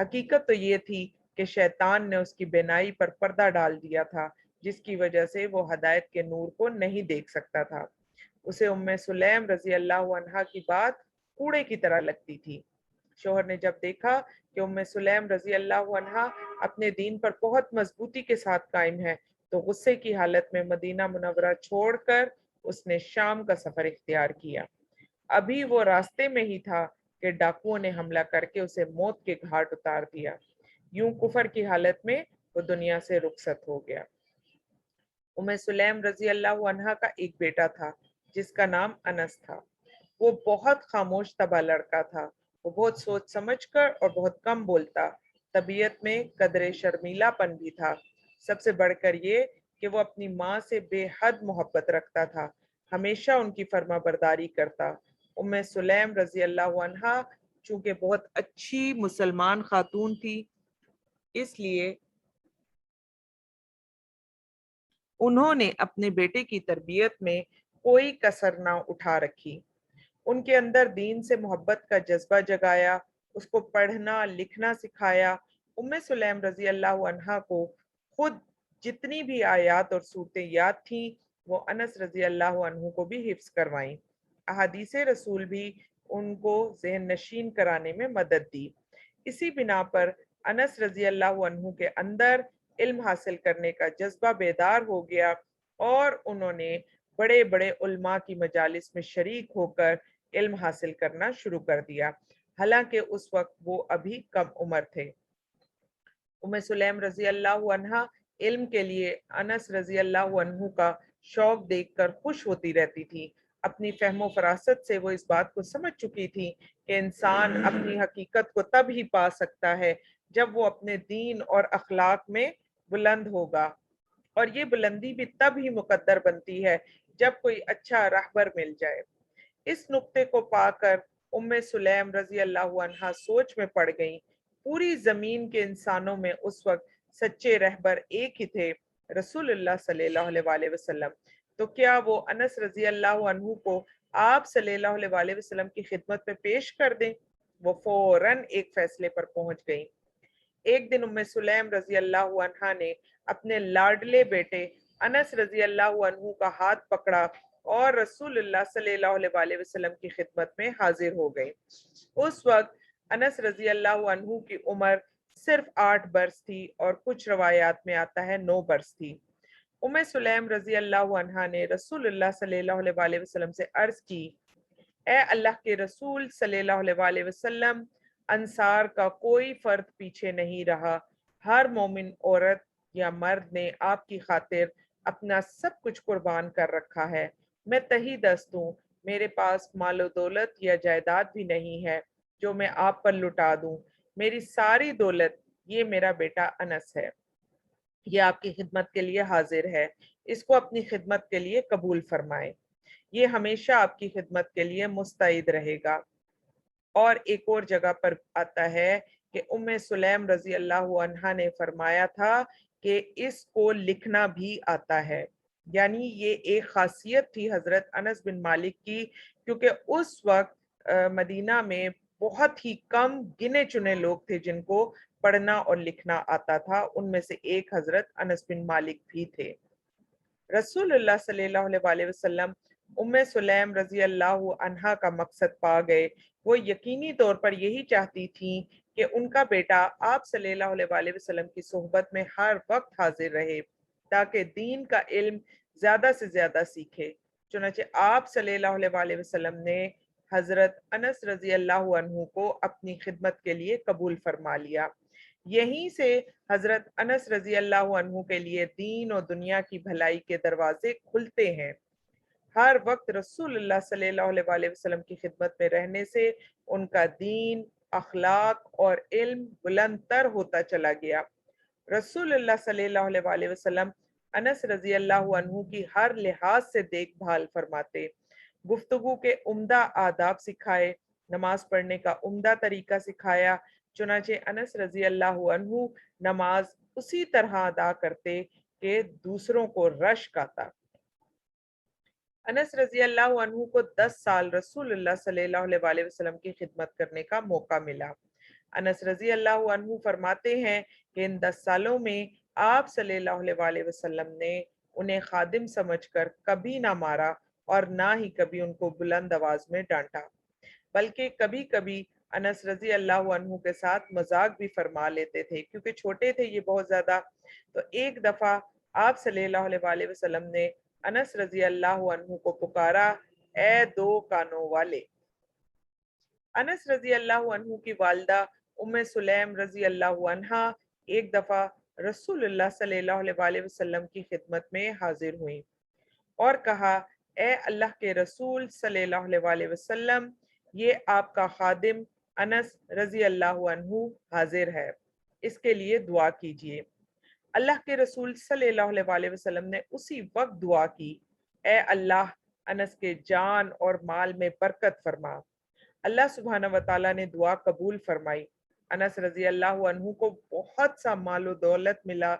حقیقت تو یہ تھی کہ شیطان نے اس کی بینائی پر پردہ ڈال دیا تھا، جس کی وجہ سے وہ ہدایت کے نور کو نہیں دیکھ سکتا تھا۔ اسے سلیم رضی اللہ عنہا کی بات کوڑے کی طرح لگتی تھی۔ شوہر نے جب دیکھا کہ سلیم رضی اللہ عنہا اپنے دین پر بہت مضبوطی کے ساتھ قائم ہے، تو غصے کی حالت میں مدینہ منورہ چھوڑ کر اس نے شام کا سفر اختیار کیا۔ ابھی وہ راستے میں ہی تھا کہ ڈاکوؤں نے حملہ کر کے اسے موت کے گھاٹ اتار دیا۔ یوں کفر کی حالت میں وہ دنیا سے رخصت ہو گیا۔ سلیم رضی اللہ عنہا کا ایک بیٹا تھا جس کا نام انس تھا۔ وہ بہت خاموش طبع لڑکا تھا۔ وہ بہت سوچ سمجھ کر اور بہت کم بولتا، طبیعت میں قدر شرمیلا پن بھی تھا۔ سب سے بڑھ کر یہ کہ وہ اپنی ماں سے بے حد محبت رکھتا تھا، ہمیشہ ان کی فرما برداری کرتا۔ سلیم رضی اللہ عنہا چونکہ بہت اچھی مسلمان خاتون تھی، اس لیے انہوں نے اپنے بیٹے کی تربیت میں کوئی کسر نہ اٹھا رکھی۔ ان کے اندر دین سے محبت کا جذبہ جگایا، اس کو پڑھنا لکھنا سکھایا۔ سلیم رضی اللہ عنہا کو خود جتنی بھی آیات اور صورتیں یاد تھیں، وہ انس رضی اللہ عنہ کو بھی حفظ کروائیں۔ احادیث رسول بھی ان کو ذہن نشین کرانے میں مدد دی۔ اسی بنا پر انس رضی اللہ عنہ کے اندر علم حاصل کرنے کا جذبہ بیدار ہو گیا، اور انہوں نے بڑے بڑے علماء کی مجالس میں شریک ہو کر علم حاصل کرنا شروع کر دیا، حالانکہ اس وقت وہ ابھی کم عمر تھے۔ سلیم رضی اللہ عنہا علم کے لیے انس رضی اللہ عنہ کا شوق دیکھ کر خوش ہوتی رہتی تھی۔ اپنی فہم و فراست سے وہ اس بات کو سمجھ چکی تھی کہ انسان اپنی حقیقت کو تب ہی پا سکتا ہے جب وہ اپنے دین اور اخلاق میں بلند ہوگا، اور یہ بلندی بھی تب ہی مقدر بنتی ہے جب کوئی اچھا راہبر مل جائے۔ اس نقطے کو پا کر سلیم رضی اللہ عنہا سوچ میں پڑ گئیں۔ پوری زمین کے انسانوں میں اس وقت سچے رہبر ایک ہی تھے، رسول اللہ صلی اللہ علیہ وآلہ وسلم۔ تو کیا وہ انس رضی اللہ عنہ کو آپ صلی اللہ علیہ وآلہ وسلم کی خدمت میں پیش کر دیں؟ وہ فوراً ایک فیصلے پر پہنچ گئیں۔ ایک دن سلیم رضی اللہ عنہا نے اپنے لاڈلے بیٹے انس رضی اللہ عنہ کا ہاتھ پکڑا اور رسول اللہ صلی اللہ علیہ وآلہ وسلم کی خدمت میں حاضر ہو گئے۔ اس وقت انس رضی اللہ عنہ کی عمر صرف 8 برس تھی، اور کچھ روایات میں آتا ہے 9 برس تھی۔ سلیم رضی اللہ عنہا نے رسول اللہ صلی اللہ علیہ وآلہ وسلم سے عرض کی، اے اللہ کے رسول صلی اللہ علیہ وآلہ وسلم، انصار کا کوئی فرد پیچھے نہیں رہا۔ ہر مومن عورت یا مرد نے آپ کی خاطر اپنا سب کچھ قربان کر رکھا ہے۔ میں تہی دست ہوں، میرے پاس مال و دولت یا جائیداد بھی نہیں ہے جو میں آپ پر لٹا دوں۔ میری ساری دولت یہ میرا بیٹا انس ہے، یہ آپ کی خدمت کے لیے حاضر ہے، اس کو اپنی خدمت کے لیے قبول فرمائیں، یہ ہمیشہ آپ کی خدمت کے لیے مستعد رہے گا۔ اور ایک اور جگہ پر آتا ہے کہ سلیم رضی اللہ عنہا نے فرمایا تھا کہ اس کو لکھنا بھی آتا ہے، یعنی یہ ایک خاصیت تھی حضرت انس بن مالک کی، کیونکہ اس وقت مدینہ میں بہت ہی کم گنے چنے لوگ تھے جن کو پڑھنا اور لکھنا آتا تھا، ان میں سے ایک حضرت انس بن مالک بھی تھے۔ رسول اللہ صلی اللہ علیہ وآلہ وسلم سلیم رضی اللہ عنہا کا مقصد پا گئے۔ وہ یقینی طور پر یہی چاہتی تھیں کہ ان کا بیٹا آپ صلی اللہ علیہ وآلہ وسلم کی صحبت میں ہر وقت حاضر رہے، تاکہ دین کا علم زیادہ سے زیادہ سیکھے۔ چنانچہ آپ صلی اللہ علیہ وآلہ وسلم نے حضرت انس رضی اللہ عنہ کو اپنی خدمت کے لیے قبول فرما لیا۔ یہیں سے حضرت انس رضی اللہ عنہ کے لیے دین اور دنیا کی بھلائی کے دروازے کھلتے ہیں۔ ہر وقت رسول اللہ صلی اللہ علیہ وآلہ وسلم کی خدمت میں رہنے سے ان کا دین، اخلاق اور علم بلند تر ہوتا چلا گیا۔ رسول اللہ صلی اللہ علیہ وآلہ وسلم انس رضی اللہ عنہ کی ہر لحاظ سے دیکھ بھال فرماتے، گفتگو کے عمدہ آداب سکھائے، نماز پڑھنے کا عمدہ طریقہ سکھایا۔ چنانچہ انس رضی اللہ عنہ نماز اسی طرح ادا کرتے کہ دوسروں کو رشک آتا۔ انس رضی اللہ عنہ کو 10 سال رسول اللہ صلی اللہ علیہ وآلہ وسلم کی خدمت کرنے کا موقع ملا۔ انس رضی اللہ عنہ فرماتے ہیں کہ ان 10 سالوں میں آپ صلی اللہ علیہ وسلم نے انہیں خادم سمجھ کر کبھی نہ مارا اور نہ ہی کبھی ان کو بلند آواز میں ڈانٹا، بلکہ کبھی کبھی انس رضی اللہ عنہ کے ساتھ مذاق بھی فرما لیتے تھے کیونکہ چھوٹے تھے یہ بہت زیادہ۔ تو ایک دفعہ آپ صلی اللہ علیہ وسلم نے انس رضی اللہ عنہ کو پکارا، اے دو کانوں والے۔ انس رضی اللہ عنہ کی والدہ ام سلیم رضی اللہ عنہا ایک دفعہ رسول اللہ صلی اللہ علیہ وسلم کی خدمت میں حاضر ہوئیں اور کہا، اے اللہ کے رسول صلی اللہ علیہ وسلم، یہ آپ کا خادم انس رضی اللہ عنہ حاضر ہے، اس کے لیے دعا کیجئے۔ اللہ کے رسول صلی اللہ علیہ وسلم نے اسی وقت دعا کی، اے اللہ انس کے جان اور مال میں برکت فرما۔ اللہ سبحانہ وتعالیٰ نے دعا قبول فرمائی۔ انس رضی اللہ عنہ کو بہت سا مال و دولت ملا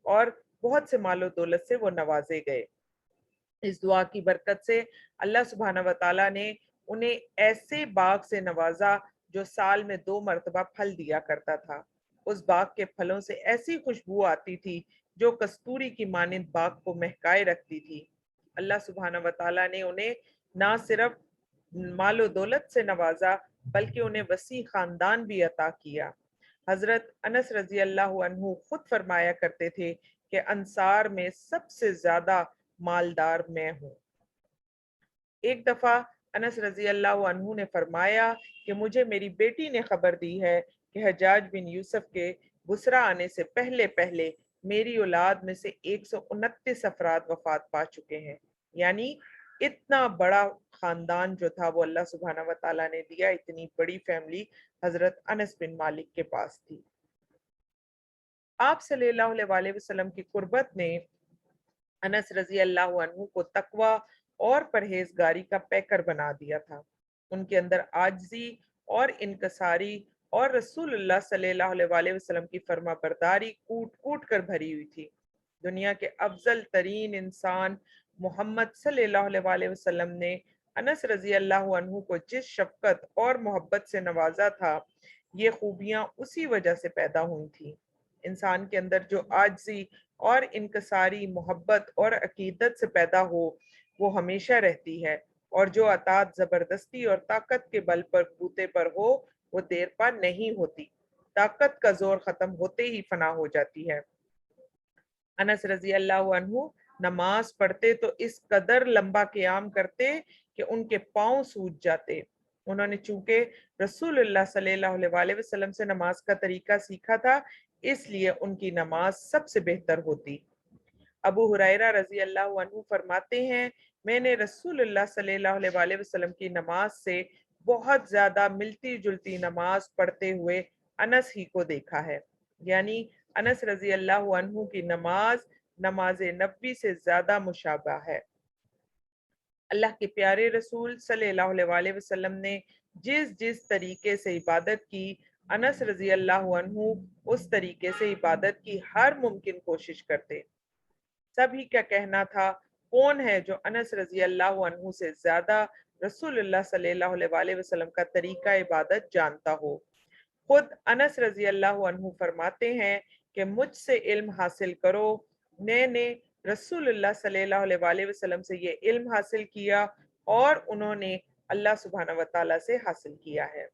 اور بہت سے مال و دولت سے وہ نوازے گئے۔ اس دعا کی برکت سے اللہ سبحانہ وتعالیٰ نے انہیں ایسے باغ سے نوازا جو سال میں 2 مرتبہ پھل دیا کرتا تھا۔ اس باغ کے پھلوں سے ایسی خوشبو آتی تھی جو کستوری کی مانند باغ کو مہکائے رکھتی تھی۔ اللہ سبحانہ وتعالیٰ نے انہیں نہ صرف مال و دولت سے نوازا بلکہ انہیں وسیع خاندان بھی عطا کیا۔ حضرت انس رضی اللہ عنہ خود فرمایا کرتے تھے کہ انصار میں سب سے زیادہ مالدار میں ہوں۔ ایک دفعہ انس رضی اللہ عنہ نے فرمایا کہ مجھے میری بیٹی نے خبر دی ہے کہ حجاج بن یوسف کے بصرہ آنے سے پہلے پہلے میری اولاد میں سے 129 افراد وفات پا چکے ہیں، یعنی اتنا بڑا خاندان جو تھا وہ اللہ سبحانہ وتعالیٰ نے دیا، اتنی بڑی فیملی حضرت انس بن مالک کے پاس تھی۔ آپ صلی اللہ علیہ وسلم کی قربت نے انس رضی اللہ عنہ کو تقوی اور پرہیزگاری کا پیکر بنا دیا تھا۔ ان کے اندر عاجزی اور انکساری اور رسول اللہ صلی اللہ علیہ وسلم کی فرما برداری کوٹ کوٹ کر بھری ہوئی تھی۔ دنیا کے افضل ترین انسان محمد صلی اللہ علیہ وسلم نے انس رضی اللہ عنہ کو جس شفقت اور محبت سے نوازا تھا، یہ خوبیاں اسی وجہ سے پیدا ہوئی تھیں۔ انسان کے اندر جو عاجزی اور انکساری محبت اور عقیدت سے پیدا ہو وہ ہمیشہ رہتی ہے، اور جو اطاعت زبردستی اور طاقت کے بل پر بوتے پر ہو وہ دیر پا نہیں ہوتی، طاقت کا زور ختم ہوتے ہی فنا ہو جاتی ہے۔ انس رضی اللہ عنہ نماز پڑھتے تو اس قدر لمبا قیام کرتے کہ ان کے پاؤں سوج جاتے۔ انہوں نے چونکہ رسول اللہ صلی اللہ علیہ وسلم سے نماز کا طریقہ سیکھا تھا، اس لیے ان کی نماز سب سے بہتر ہوتی۔ ابو ہریرہ رضی اللہ عنہ فرماتے ہیں، میں نے رسول اللہ صلی اللہ علیہ وسلم کی نماز سے بہت زیادہ ملتی جلتی نماز پڑھتے ہوئے انس ہی کو دیکھا ہے، یعنی انس رضی اللہ عنہ کی نماز نماز نبی سے زیادہ مشابہ ہے۔ اللہ کے پیارے رسول صلی اللہ علیہ وسلم نے جس جس طریقے سے عبادت کی، انس رضی اللہ عنہ اس طریقے سے عبادت کی ہر ممکن کوشش کرتے۔ سبھی کا کہنا تھا، کون ہے جو انس رضی اللہ عنہ سے زیادہ رسول اللہ صلی اللہ علیہ وسلم کا طریقہ عبادت جانتا ہو۔ خود انس رضی اللہ عنہ فرماتے ہیں کہ مجھ سے علم حاصل کرو، میں نے رسول اللہ صلی اللہ علیہ وسلم سے یہ علم حاصل کیا اور انہوں نے اللہ سبحانہ وتعالی سے حاصل کیا ہے۔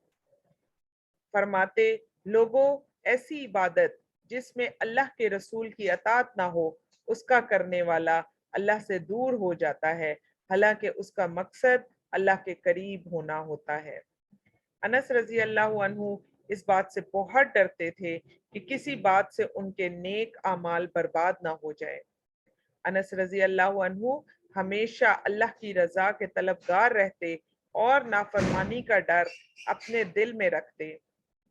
فرماتے، لوگوں، ایسی عبادت جس میں اللہ کے رسول کی اطاعت نہ ہو اس کا کرنے والا اللہ سے دور ہو جاتا ہے، حالانکہ اس کا مقصد اللہ کے قریب ہونا ہوتا ہے۔ انس رضی اللہ عنہ اس بات سے بہت ڈرتے تھے کہ کسی بات سے ان کے نیک اعمال برباد نہ ہو جائے۔ انس رضی اللہ عنہ ہمیشہ اللہ کی رضا کے طلبگار رہتے اور نافرمانی کا ڈر اپنے دل میں رکھتے۔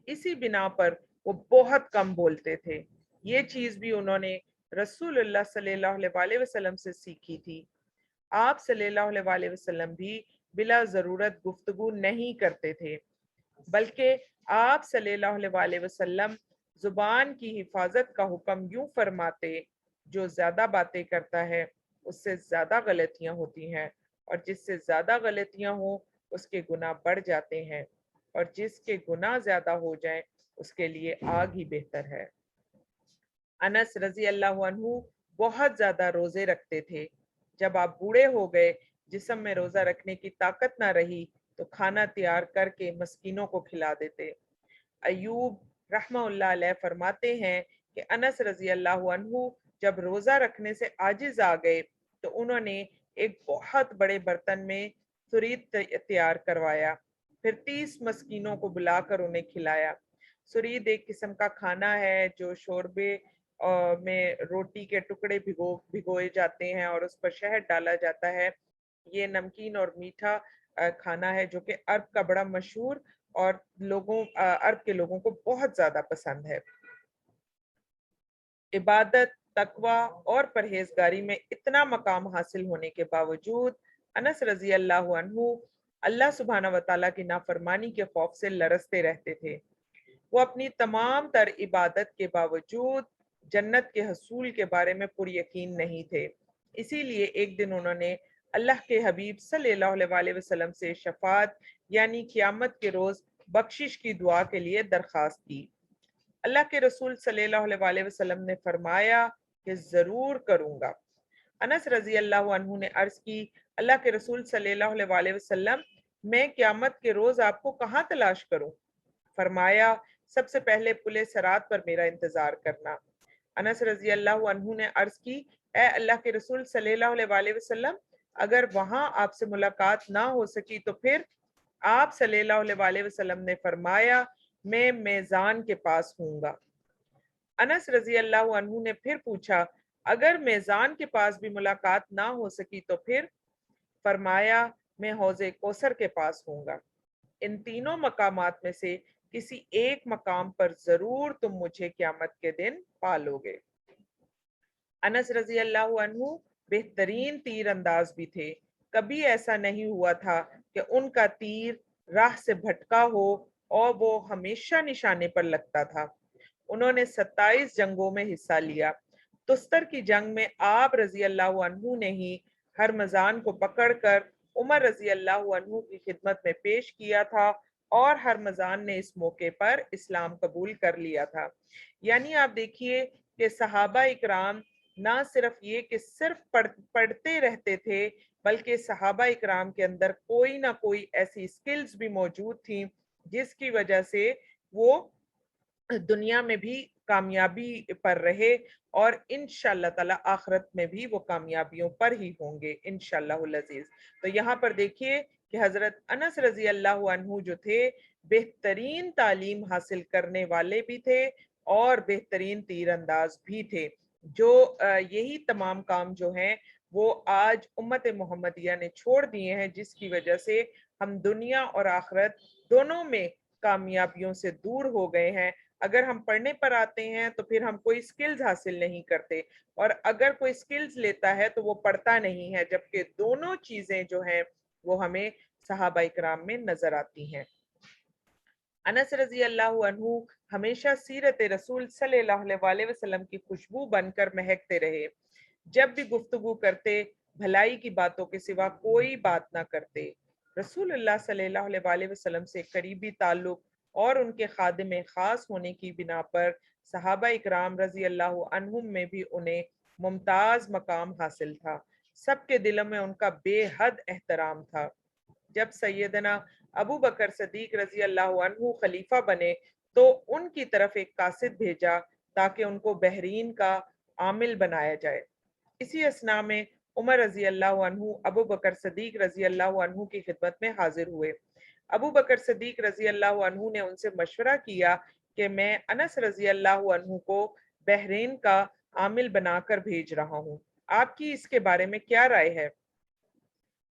اسی بنا پر وہ بہت کم بولتے تھے۔ یہ چیز بھی انہوں نے رسول اللہ صلی اللہ علیہ وسلم سے سیکھی تھی۔ آپ صلی اللہ علیہ وسلم بھی بلا ضرورت گفتگو نہیں کرتے تھے، بلکہ آپ صلی اللہ علیہ وسلم زبان کی حفاظت کا حکم یوں فرماتے، جو زیادہ باتیں کرتا ہے اس سے زیادہ غلطیاں ہوتی ہیں، اور جس سے زیادہ غلطیاں ہوں اس کے گناہ بڑھ جاتے ہیں، اور جس کے گناہ زیادہ ہو جائیں اس کے لیے آگ ہی بہتر ہے۔ انس رضی اللہ عنہ بہت زیادہ روزے رکھتے تھے۔ جب آپ بوڑھے ہو گئے، جسم میں روزہ رکھنے کی طاقت نہ رہی، تو کھانا تیار کر کے مسکینوں کو کھلا دیتے۔ ایوب رحمہ اللہ علیہ فرماتے ہیں کہ انس رضی اللہ عنہ جب روزہ رکھنے سے عاجز آ گئے تو انہوں نے ایک بہت بڑے برتن میں سرید تیار کروایا، پھر 30 مسکینوں کو بلا کر انہیں کھلایا۔ سرید ایک قسم کا کھانا ہے جو شوربے میں روٹی کے ٹکڑے بھگوئے جاتے ہیں اور اس پر شہد ڈالا جاتا ہے۔ یہ نمکین اور میٹھا کھانا ہے جو کہ عرب کا بڑا مشہور اور عرب کے لوگوں کو بہت زیادہ پسند ہے۔ عبادت، تقوی اور پرہیزگاری میں اتنا مقام حاصل ہونے کے باوجود انس رضی اللہ عنہ اللہ سبحانہ وتعالیٰ کی نافرمانی کے خوف سے لرزتے رہتے تھے۔ وہ اپنی تمام تر عبادت کے باوجود جنت کے حصول کے بارے میں پر یقین نہیں تھے۔ اسی لیے ایک دن انہوں نے اللہ کے حبیب صلی اللہ علیہ وسلم سے شفاعت یعنی قیامت کے روز بخشش کی دعا کے لیے درخواست کی۔ اللہ کے رسول صلی اللہ علیہ وسلم نے فرمایا کہ ضرور کروں گا۔ انس رضی اللہ عنہ نے عرض کی، اللہ کے رسول صلی اللہ علیہ وسلم، میں قیامت کے روز آپ کو کہاں تلاش کروں؟ فرمایا، سب سے پہلے پل صراط پر میرا انتظار کرنا۔ انس رضی اللہ عنہ نے عرض کی، اے اللہ کے رسول صلی اللہ علیہ وسلم، اگر وہاں آپ سے ملاقات نہ ہو سکی تو پھر؟ آپ صلی اللہ علیہ وسلم نے فرمایا، میں میزان کے پاس ہوں گا۔ انس رضی اللہ عنہ نے پھر پوچھا، اگر میزان کے پاس بھی ملاقات نہ ہو سکی تو پھر؟ فرمایا، میں حوض کوثر کے پاس ہوں گا۔ ان تینوں مقامات میں سے کسی ایک مقام پر ضرور تم مجھے قیامت کے دن پالو گے۔ انس رضی اللہ عنہ بہترین تیر انداز بھی تھے۔ کبھی ایسا نہیں ہوا تھا کہ ان کا تیر راہ سے بھٹکا ہو اور وہ ہمیشہ نشانے پر لگتا تھا۔ انہوں نے 27 جنگوں میں حصہ لیا۔ تستر کی جنگ میں آپ رضی اللہ عنہ نے ہی ہرمزان کو پکڑ کر عمر رضی اللہ عنہ کی خدمت میں پیش کیا تھا اور ہرمزان نے اس موقع پر اسلام قبول کر لیا تھا۔ یعنی آپ دیکھیے کہ صحابہ اکرام نہ صرف یہ کہ صرف پڑھتے رہتے تھے، بلکہ صحابہ اکرام کے اندر کوئی نہ کوئی ایسی سکلز بھی موجود تھیں جس کی وجہ سے وہ دنیا میں بھی کامیابی پر رہے اور انشاءاللہ تعالی آخرت میں بھی وہ کامیابیوں پر ہی ہوں گے انشاءاللہ العزیز۔ تو یہاں پر دیکھیے کہ حضرت انس رضی اللہ عنہ جو تھے بہترین تعلیم حاصل کرنے والے بھی تھے اور بہترین تیر انداز بھی تھے، جو یہی تمام کام جو ہیں وہ آج امت محمدیہ نے چھوڑ دیے ہیں، جس کی وجہ سے ہم دنیا اور آخرت دونوں میں کامیابیوں سے دور ہو گئے ہیں۔ اگر ہم پڑھنے پر آتے ہیں تو پھر ہم کوئی سکلز حاصل نہیں کرتے، اور اگر کوئی سکلز لیتا ہے تو وہ پڑھتا نہیں ہے، جبکہ دونوں چیزیں جو ہیں وہ ہمیں صحابہ اکرام میں نظر آتی ہیں۔ انس رضی اللہ عنہ ہمیشہ سیرت رسول صلی اللہ علیہ وسلم کی خوشبو بن کر مہکتے رہے۔ جب بھی گفتگو کرتے بھلائی کی باتوں کے سوا کوئی بات نہ کرتے۔ رسول اللہ صلی اللہ علیہ وسلم سے قریبی تعلق اور ان کے خادم خاص ہونے کی بنا پر صحابہ اکرام رضی اللہ عنہم میں بھی انہیں ممتاز مقام حاصل تھا۔ سب کے دلوں میں ان کا بے حد احترام تھا۔ جب سیدنا ابو بکر صدیق رضی اللہ عنہ خلیفہ بنے تو ان کی طرف ایک قاصد بھیجا تاکہ ان کو بحرین کا عامل بنایا جائے۔ اسی اثناء میں عمر رضی اللہ عنہ ابو بکر صدیق رضی اللہ عنہ کی خدمت میں حاضر ہوئے۔ ابو بکر صدیق رضی اللہ عنہ نے ان سے مشورہ کیا کہ میں انس رضی اللہ عنہ کو بحرین کا عامل بنا کر بھیج رہا ہوں، آپ کی اس کے بارے میں کیا رائے ہے؟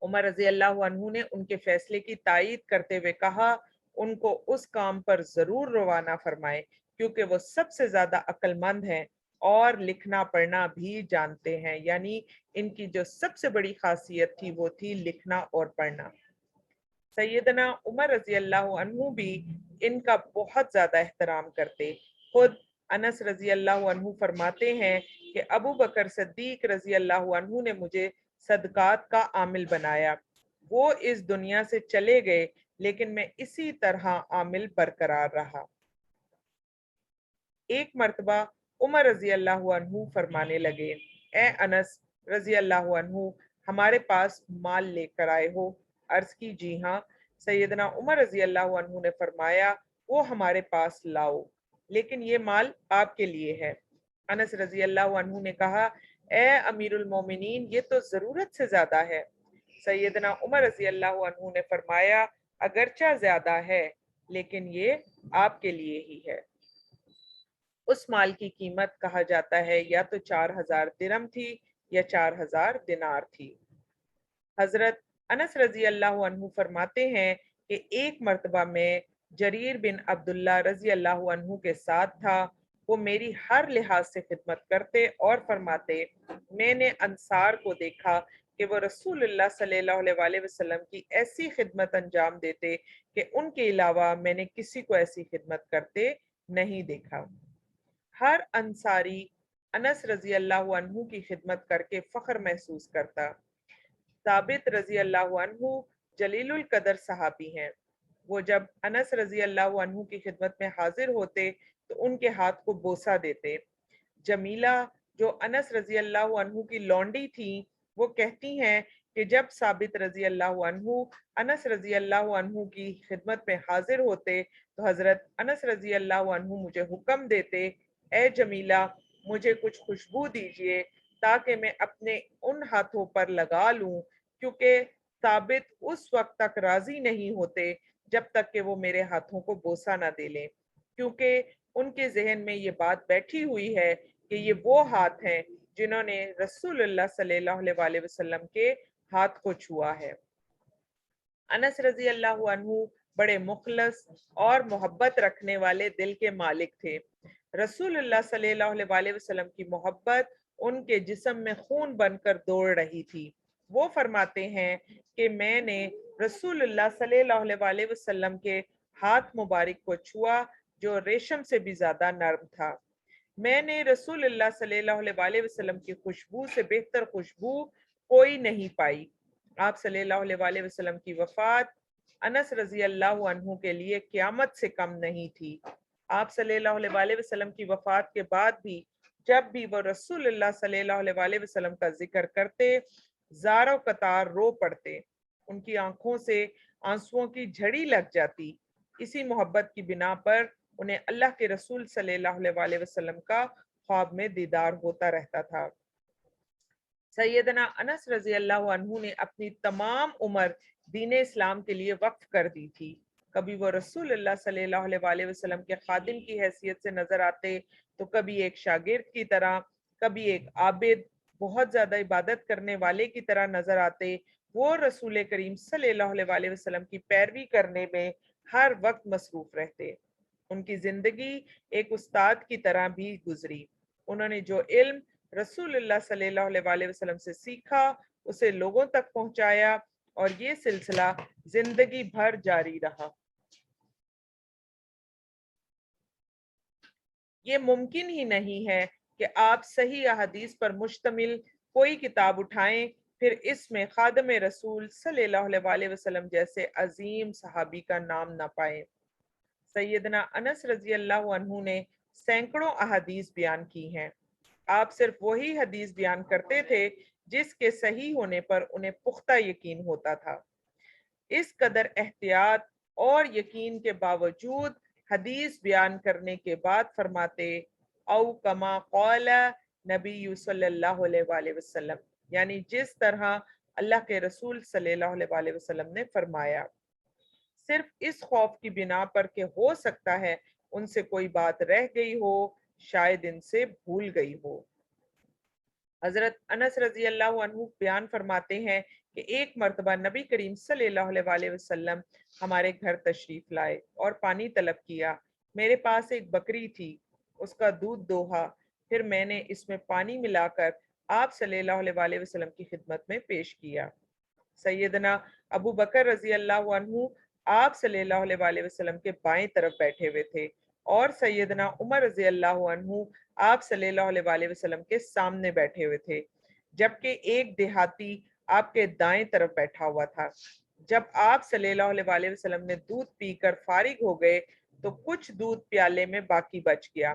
عمر رضی اللہ عنہ نے ان کے فیصلے کی تائید کرتے ہوئے کہا، ان کو اس کام پر ضرور روانہ فرمائے کیونکہ وہ سب سے زیادہ عقل مند ہیں اور لکھنا پڑھنا بھی جانتے ہیں۔ یعنی ان کی جو سب سے بڑی خاصیت تھی وہ تھی لکھنا اور پڑھنا۔ سیدنا عمر رضی اللہ عنہ بھی ان کا بہت زیادہ احترام کرتے۔ خود انس رضی اللہ عنہ فرماتے ہیں کہ ابو بکر صدیق رضی اللہ عنہ نے مجھے صدقات کا عامل بنایا۔ وہ اس دنیا سے چلے گئے لیکن میں اسی طرح عامل برقرار رہا۔ ایک مرتبہ عمر رضی اللہ عنہ فرمانے لگے، اے انس رضی اللہ عنہ، ہمارے پاس مال لے کر آئے ہو؟ عرض کی جی ہاں۔ سیدنا عمر رضی اللہ عنہ نے فرمایا، وہ ہمارے پاس لاؤ، لیکن یہ مال آپ کے لیے ہے۔ انس رضی اللہ عنہ نے کہا، اے امیر المومنین، یہ تو ضرورت سے زیادہ ہے۔ سیدنا عمر رضی اللہ عنہ نے فرمایا، اگرچہ زیادہ ہے لیکن یہ آپ کے لیے ہی ہے۔ اس مال کی قیمت کہا جاتا ہے یا تو 4000 درم تھی یا 4000 دینار تھی۔ حضرت انس رضی اللہ عنہ فرماتے ہیں کہ ایک مرتبہ میں جریر بن عبداللہ رضی اللہ عنہ کے ساتھ تھا۔ وہ میری ہر لحاظ سے خدمت کرتے اور فرماتے، میں نے انصار کو دیکھا کہ وہ رسول اللہ صلی اللہ علیہ وسلم کی ایسی خدمت انجام دیتے کہ ان کے علاوہ میں نے کسی کو ایسی خدمت کرتے نہیں دیکھا۔ ہر انصاری انس رضی اللہ عنہ کی خدمت کر کے فخر محسوس کرتا۔ ثابت رضی اللہ عنہ جلیل القدر صحابی ہیں۔ وہ جب انس رضی اللہ عنہ کی خدمت میں حاضر ہوتے تو ان کے ہاتھ کو بوسہ دیتے۔ جمیلہ جو انس رضی اللہ عنہ کی لونڈی تھی، وہ کہتی ہیں کہ جب ثابت رضی اللہ عنہ انس رضی اللہ عنہ کی خدمت میں حاضر ہوتے تو حضرت انس رضی اللہ عنہ مجھے حکم دیتے، اے جمیلہ، مجھے کچھ خوشبو دیجئے تاکہ میں اپنے ان ہاتھوں پر لگا لوں، کیونکہ ثابت اس وقت تک راضی نہیں ہوتے جب تک کہ وہ میرے ہاتھوں کو بوسہ نہ دے لیں، کیونکہ ان کے ذہن میں یہ بات بیٹھی ہوئی ہے کہ یہ وہ ہاتھ ہیں جنہوں نے رسول اللہ صلی اللہ علیہ وسلم کے ہاتھ کو چھوا ہے۔ انس رضی اللہ عنہ بڑے مخلص اور محبت رکھنے والے دل کے مالک تھے۔ رسول اللہ صلی اللہ علیہ وسلم کی محبت ان کے جسم میں خون بن کر دوڑ رہی تھی۔ وہ فرماتے ہیں کہ میں نے رسول اللہ صلی اللہ علیہ وسلم کے ہاتھ مبارک کو چھوا جو ریشم سے بھی زیادہ نرم تھا۔ میں نے رسول اللہ صلی اللہ علیہ وسلم کی خوشبو سے بہتر خوشبو کوئی نہیں پائی۔ آپ صلی اللہ علیہ وسلم کی وفات انس رضی اللہ عنہ کے لیے قیامت سے کم نہیں تھی۔ آپ صلی اللہ علیہ وسلم کی وفات کے بعد بھی جب بھی وہ رسول اللہ صلی اللہ علیہ وسلم کا ذکر کرتے، زار و قطار رو پڑتے، ان کی آنکھوں سے آنسوؤں کی جھڑی لگ جاتی۔ اسی محبت کی بنا پر انہیں اللہ کے رسول صلی اللہ علیہ وسلم کا خواب میں دیدار ہوتا رہتا تھا۔ سیدنا انس رضی اللہ عنہ نے اپنی تمام عمر دین اسلام کے لیے وقف کر دی تھی۔ کبھی وہ رسول اللہ صلی اللہ علیہ وسلم کے خادم کی حیثیت سے نظر آتے تو کبھی ایک شاگرد کی طرح، کبھی ایک عابد بہت زیادہ عبادت کرنے والے کی طرح نظر آتے۔ وہ رسول کریم صلی اللہ علیہ وسلم کی پیروی کرنے میں ہر وقت مصروف رہتے۔ ان کی زندگی ایک استاد کی طرح بھی گزری۔ انہوں نے جو علم رسول اللہ صلی اللہ علیہ وسلم سے سیکھا اسے لوگوں تک پہنچایا اور یہ سلسلہ زندگی بھر جاری رہا۔ یہ ممکن ہی نہیں ہے کہ آپ صحیح احادیث پر مشتمل کوئی کتاب اٹھائیں پھر اس میں خادم رسول صلی اللہ علیہ وسلم جیسے عظیم صحابی کا نام نہ پائیں۔ سیدنا انس رضی اللہ عنہ نے سینکڑوں احادیث بیان کی ہیں۔ آپ صرف وہی حدیث بیان کرتے تھے جس کے صحیح ہونے پر انہیں پختہ یقین ہوتا تھا۔ اس قدر احتیاط اور یقین کے باوجود حدیث بیان کرنے کے بعد فرماتے، او کما قال نبی صلی اللہ علیہ وسلم، یعنی جس طرح اللہ کے رسول صلی اللہ علیہ وسلم نے فرمایا، صرف اس خوف کی بنا پر کہ ہو سکتا ہے ان سے کوئی بات رہ گئی ہو، شاید ان سے بھول گئی ہو۔ حضرت انس رضی اللہ عنہ بیان فرماتے ہیں کہ ایک مرتبہ نبی کریم صلی اللہ علیہ وسلم ہمارے گھر تشریف لائے اور پانی طلب کیا۔ میرے پاس ایک بکری تھی، اس کا دودھ دوہا، پھر میں نے اس میں پانی ملا کر آپ صلی اللہ علیہ وسلم کی خدمت میں پیش کیا۔ سیدنا ابو بکر رضی اللہ عنہ آپ صلی اللہ علیہ وسلم کے بائیں طرف بیٹھے ہوئے تھے اور سیدنا عمر رضی اللہ عنہ آپ صلی اللہ علیہ وسلم کے سامنے بیٹھے ہوئے تھے، جبکہ ایک دیہاتی آپ کے دائیں طرف بیٹھا ہوا تھا۔ جب آپ صلی اللہ علیہ وسلم نے دودھ پی کر فارغ ہو گئے تو کچھ دودھ پیالے میں باقی بچ گیا۔